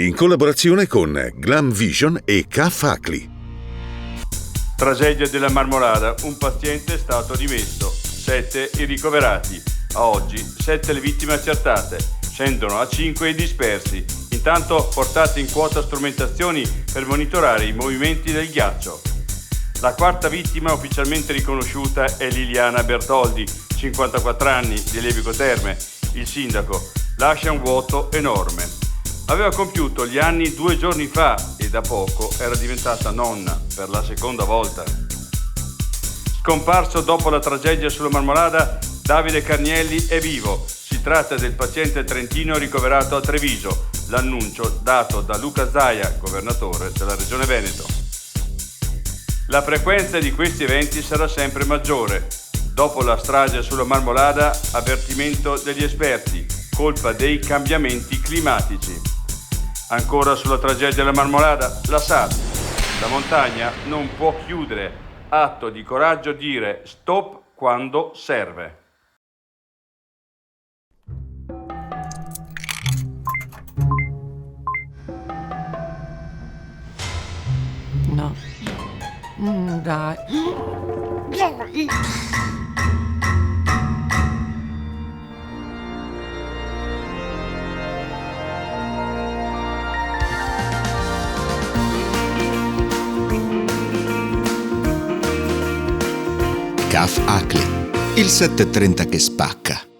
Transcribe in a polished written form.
in collaborazione con Glam Vision e CAF ACLI. Tragedia della Marmolada, un paziente è stato dimesso, 7 i ricoverati. A oggi 7 le vittime accertate, scendono a 5 i dispersi. Intanto portate in quota strumentazioni per monitorare i movimenti del ghiaccio. La quarta vittima ufficialmente riconosciuta è Liliana Bertoldi, 54 anni, di Levico Terme. Il sindaco lascia un vuoto enorme. Aveva compiuto gli anni 2 giorni fa e da poco era diventata nonna per la seconda volta. Scomparso dopo la tragedia sulla Marmolada, Davide Carnielli è vivo. Si tratta del paziente trentino ricoverato a Treviso. L'annuncio dato da Luca Zaia, governatore della Regione Veneto. La frequenza di questi eventi sarà sempre maggiore. Dopo la strage sulla Marmolada, avvertimento degli esperti, colpa dei cambiamenti climatici. Ancora sulla tragedia della Marmolada, la SAD. La montagna non può chiudere. Atto di coraggio dire stop quando serve. No. Dai. CAF ACLI, il 730 che spacca.